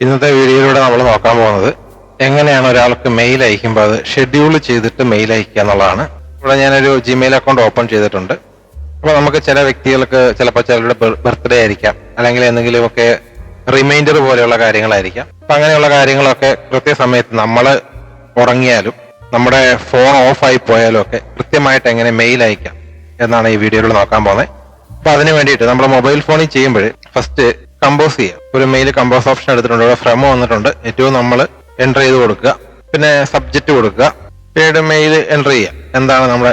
ഇന്നത്തെ വീഡിയോയിലൂടെ നമ്മൾ നോക്കാൻ പോകുന്നത് എങ്ങനെയാണ് ഒരാൾക്ക് മെയിൽ അയക്കുമ്പോൾ അത് ഷെഡ്യൂൾ ചെയ്തിട്ട് മെയിൽ അയക്കുക എന്നുള്ളതാണ്. ഇവിടെ ഞാനൊരു ജിമെയിൽ അക്കൗണ്ട് ഓപ്പൺ ചെയ്തിട്ടുണ്ട്. അപ്പോൾ നമുക്ക് ചില വ്യക്തികൾക്ക് ചിലപ്പോൾ ചിലരുടെ ബർത്ത്ഡേ ആയിരിക്കാം, അല്ലെങ്കിൽ എന്തെങ്കിലുമൊക്കെ റിമൈൻഡർ പോലെയുള്ള കാര്യങ്ങളായിരിക്കാം. അപ്പം അങ്ങനെയുള്ള കാര്യങ്ങളൊക്കെ കൃത്യസമയത്ത് നമ്മൾ ഉറങ്ങിയാലും നമ്മുടെ ഫോൺ ഓഫായി പോയാലും ഒക്കെ കൃത്യമായിട്ട് എങ്ങനെ മെയിൽ അയക്കാം എന്നാണ് ഈ വീഡിയോയിൽ നോക്കാൻ പോകുന്നത്. അപ്പൊ അതിന് വേണ്ടിയിട്ട് നമ്മുടെ മൊബൈൽ ഫോണിൽ ചെയ്യുമ്പോൾ ഫസ്റ്റ് കമ്പോസ് ചെയ്യുക. ഒരു മെയിൽ കമ്പോസ് ഓപ്ഷൻ എടുത്തിട്ടുണ്ട്, ഇവിടെ ഫ്രം വന്നിട്ടുണ്ട്. ഏറ്റവും നമ്മൾ എൻ്റർ ചെയ്ത് കൊടുക്കുക, പിന്നെ സബ്ജക്റ്റ് കൊടുക്കുക, പിന്നീട് മെയിൽ എൻ്റർ ചെയ്യുക. എന്താണ് നമ്മുടെ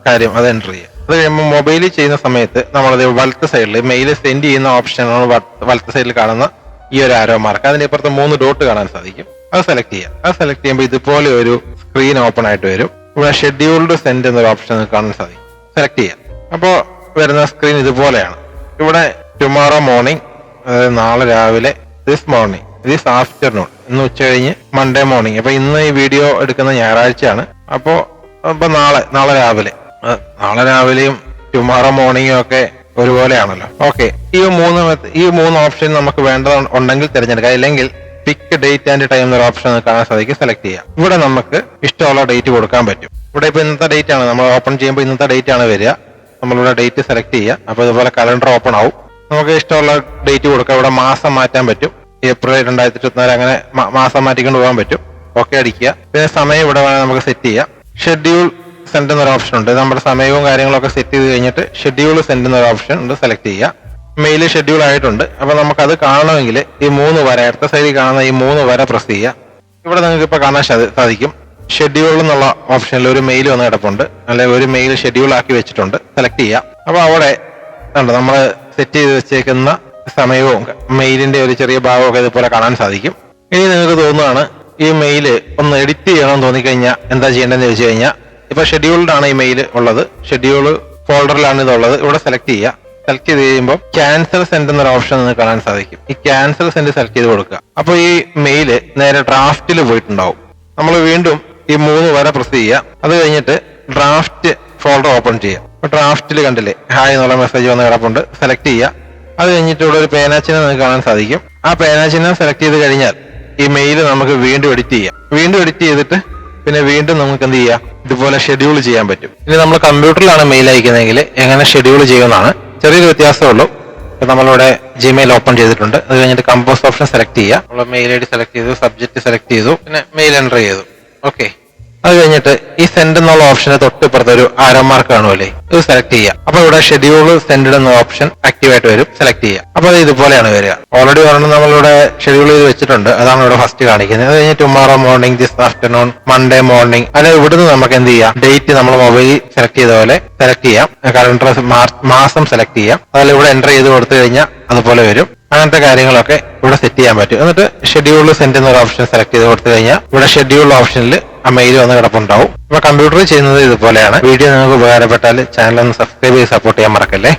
കാര്യം അത് എൻ്റർ ചെയ്യുക. അത് കഴിയുമ്പോൾ മൊബൈലിൽ ചെയ്യുന്ന സമയത്ത് നമ്മളത് വലത്ത് സൈഡിൽ മെയിൽ സെൻഡ് ചെയ്യുന്ന ഓപ്ഷനാണ് വലത്ത് സൈഡിൽ കാണുന്ന ഈ ഒരു ആരോ മാർക്ക്. അതിന്റെ ഇപ്പുറത്ത് 3 ഡോട്ട് കാണാൻ സാധിക്കും. അത് സെലക്ട് ചെയ്യുക. അത് സെലക്ട് ചെയ്യുമ്പോൾ ഇതുപോലെ ഒരു സ്ക്രീൻ ഓപ്പൺ ആയിട്ട് വരും. ഇവിടെ ഷെഡ്യൂൾഡ് സെൻഡ് എന്നൊരു ഓപ്ഷൻ കാണാൻ സാധിക്കും. സെലക്ട് ചെയ്യാം. അപ്പോൾ വരുന്ന സ്ക്രീൻ ഇതുപോലെയാണ്. ഇവിടെ ടുമോറോ മോർണിംഗ്, അതായത് നാളെ രാവിലെ, ദിസ് മോർണിംഗ്, ദിസ് ആഫ്റ്റർനൂൺ, ഇന്ന് ഉച്ച കഴിഞ്ഞ്, മൺഡേ മോർണിംഗ്. അപ്പൊ ഇന്ന് ഈ വീഡിയോ എടുക്കുന്ന ഞായറാഴ്ചയാണ്. അപ്പോ നാളെ രാവിലെയും ടുമോറോ മോർണിംഗും ഒക്കെ ഒരുപോലെയാണല്ലോ. ഓക്കെ, ഈ മൂന്ന് ഓപ്ഷൻ നമുക്ക് വേണ്ടതുണ്ടെങ്കിൽ തിരഞ്ഞെടുക്കാം. ഇല്ലെങ്കിൽ പിക്ക് ഡേറ്റ് ആൻഡ് ടൈം എന്നൊരു ഓപ്ഷൻ കാണാൻ സാധിക്കും. സെലക്ട് ചെയ്യാം. ഇവിടെ നമുക്ക് ഇഷ്ടമുള്ള ഡേറ്റ് കൊടുക്കാൻ പറ്റും. ഇവിടെ ഇപ്പൊ ഇന്നത്തെ ഡേറ്റ് ആണ് നമ്മൾ ഓപ്പൺ ചെയ്യുമ്പോൾ ഇന്നത്തെ ഡേറ്റ് ആണ് വരിക. നമ്മളിവിടെ ഡേറ്റ് സെലക്ട് ചെയ്യുക. അപ്പൊ ഇതുപോലെ കലണ്ടർ ഓപ്പൺ ആവും. നമുക്ക് ഇഷ്ടമുള്ള ഡേറ്റ് കൊടുക്കാം. ഇവിടെ മാസം മാറ്റാൻ പറ്റും. ഏപ്രിൽ 2024 അങ്ങനെ മാസം മാറ്റിക്കൊണ്ട് പോകാൻ പറ്റും. ഓക്കെ അടിക്കുക. പിന്നെ സമയം ഇവിടെ വേണമെങ്കിൽ നമുക്ക് സെറ്റ് ചെയ്യാം. ഷെഡ്യൂൾ സെൻഡ് എന്നൊരു ഓപ്ഷൻ ഉണ്ട്. നമ്മുടെ സമയവും കാര്യങ്ങളൊക്കെ സെറ്റ് ചെയ്ത് കഴിഞ്ഞിട്ട് ഷെഡ്യൂൾ സെൻഡ് എന്നൊരു ഓപ്ഷൻ ഉണ്ട്. സെലക്ട് ചെയ്യുക. മെയിൽ ഷെഡ്യൂൾ ആയിട്ടുണ്ട്. അപ്പൊ നമുക്കത് കാണണമെങ്കിൽ ഈ 3 വര, അടുത്ത സൈഡിൽ കാണുന്ന ഈ 3 വര പ്രസ് ചെയ്യുക. ഇവിടെ നിങ്ങൾക്ക് ഇപ്പൊ കാണാൻ സാധിക്കും ഷെഡ്യൂൾ എന്നുള്ള ഓപ്ഷനിൽ ഒരു മെയിൽ വന്ന് കിടപ്പുണ്ട്, അല്ലെങ്കിൽ ഒരു മെയിൽ ഷെഡ്യൂൾ ആക്കി വെച്ചിട്ടുണ്ട്. സെലക്ട് ചെയ്യുക. അപ്പൊ അവിടെ നമ്മൾ സെറ്റ് ചെയ്ത് വെച്ചേക്കുന്ന സമയവും മെയിലിന്റെ ഒരു ചെറിയ ഭാഗമൊക്കെ ഇതുപോലെ കാണാൻ സാധിക്കും. ഇനി നിങ്ങൾക്ക് തോന്നുകയാണ് ഈ മെയില് ഒന്ന് എഡിറ്റ് ചെയ്യണമെന്ന് തോന്നിക്കഴിഞ്ഞാൽ എന്താ ചെയ്യേണ്ടതെന്ന് ചോദിച്ചു കഴിഞ്ഞാൽ, ഇപ്പൊ ഷെഡ്യൂൾഡ് ആണ് ഈ മെയിൽ ഉള്ളത്, ഷെഡ്യൂൾ ഫോൾഡറിലാണ് ഇതുള്ളത്. ഇവിടെ സെലക്ട് ചെയ്യുക. സെലക്ട് ചെയ്ത് കഴിയുമ്പോൾ ക്യാൻസൽ സെൻഡ് എന്നൊരു ഓപ്ഷൻ നിങ്ങൾക്ക് കാണാൻ സാധിക്കും. ഈ ക്യാൻസൽ സെൻഡ് സെലക്ട് ചെയ്ത് കൊടുക്കുക. അപ്പൊ ഈ മെയില് നേരെ ഡ്രാഫ്റ്റിൽ പോയിട്ടുണ്ടാവും. നമ്മൾ വീണ്ടും ഈ 3 വര പ്രസ് ചെയ്യുക. അത് കഴിഞ്ഞിട്ട് ഡ്രാഫ്റ്റ് ഫോൾഡർ ഓപ്പൺ ചെയ്യുക. അപ്പൊ ഡ്രാഫ്റ്റിൽ കണ്ടില്ലേ ഹായ് എന്നുള്ള മെസ്സേജ് വന്ന് കിടപ്പുണ്ട്. സെലക്ട് ചെയ്യുക. അത് കഴിഞ്ഞിട്ട് ഇവിടെ ഒരു പേനാച്ചിഹ്നം നിങ്ങൾക്ക് കാണാൻ സാധിക്കും. ആ പേനാച്ചിഹ്നം സെലക്ട് ചെയ്ത് കഴിഞ്ഞാൽ ഈ മെയിൽ നമുക്ക് വീണ്ടും എഡിറ്റ് ചെയ്യാം. വീണ്ടും എഡിറ്റ് ചെയ്തിട്ട് പിന്നെ വീണ്ടും നമുക്ക് എന്ത് ചെയ്യാം, ഇതുപോലെ ഷെഡ്യൂൾ ചെയ്യാൻ പറ്റും. ഇനി നമ്മൾ കമ്പ്യൂട്ടറിലാണ് മെയിൽ അയക്കുന്നതെങ്കിൽ എങ്ങനെ ഷെഡ്യൂൾ ചെയ്യുന്നതാണ്. ചെറിയൊരു വ്യത്യാസമേ ഉള്ളൂ. നമ്മളിവിടെ ജിമെയിൽ ഓപ്പൺ ചെയ്തിട്ടുണ്ട്. അത് കഴിഞ്ഞിട്ട് കമ്പോസ് ഓപ്ഷൻ സെലക്ട് ചെയ്യുക. നമ്മൾ മെയിൽ ഐ ഡി സെലക്ട് ചെയ്തു, സബ്ജക്ട് സെലക്ട് ചെയ്തു, പിന്നെ മെയിൽ എൻ്റർ ചെയ്തു. ഓക്കെ, അത് കഴിഞ്ഞിട്ട് ഈ സെൻഡ് എന്നുള്ള ഓപ്ഷന് തൊട്ടിപ്പുറത്ത് ഒരു ആരോ മാർക്ക് കാണുമല്ലേ, ഇത് സെലക്ട് ചെയ്യുക. അപ്പൊ ഇവിടെ ഷെഡ്യൂൾ സെൻഡ് എന്ന ഓപ്ഷൻ ആക്റ്റീവ് ആയിട്ട് വരും. സെലക്ട് ചെയ്യുക. അപ്പൊ അത് ഇതുപോലെയാണ് വരിക. ഓൾറെഡി ഒരെണ്ണം നമ്മളിവിടെ ഷെഡ്യൂൾ ചെയ്ത് വെച്ചിട്ടുണ്ട്, അതാണ് ഇവിടെ ഫസ്റ്റ് കാണിക്കുന്നത്. അത് കഴിഞ്ഞ് tomorrow morning, this afternoon, Monday morning. അല്ലെ ഇവിടുന്ന് നമുക്ക് എന്ത് ചെയ്യാം, ഡേറ്റ് നമ്മൾ മൊബൈൽ സെലക്ട് ചെയ്ത പോലെ സെലക്ട് ചെയ്യാം. കലണ്ടർ മാസം സെലക്ട് ചെയ്യാം. അതിൽ ഇവിടെ എൻ്റർ ചെയ്ത് കൊടുത്തു കഴിഞ്ഞാൽ അതുപോലെ വരും. അങ്ങനത്തെ കാര്യങ്ങളൊക്കെ ഇവിടെ സെറ്റ് ചെയ്യാൻ പറ്റും. എന്നിട്ട് ഷെഡ്യൂൾ സെൻഡ് എന്നൊരു ഓപ്ഷൻ സെലക്ട് ചെയ്ത് കൊടുത്തു കഴിഞ്ഞാൽ ഇവിടെ ഷെഡ്യൂൾ ഓപ്ഷനിൽ ആ മെയിൽ വന്ന് കിടപ്പുണ്ടാവും. അപ്പൊ കമ്പ്യൂട്ടറിൽ ചെയ്യുന്നത് ഇതുപോലെയാണ്. വീഡിയോ നിങ്ങൾക്ക് ഉപകാരപ്പെട്ടാൽ ചാനൽ ഒന്ന് സബ്സ്ക്രൈബ് ചെയ്ത് സപ്പോർട്ട് ചെയ്യാൻ മറക്കല്ലേ.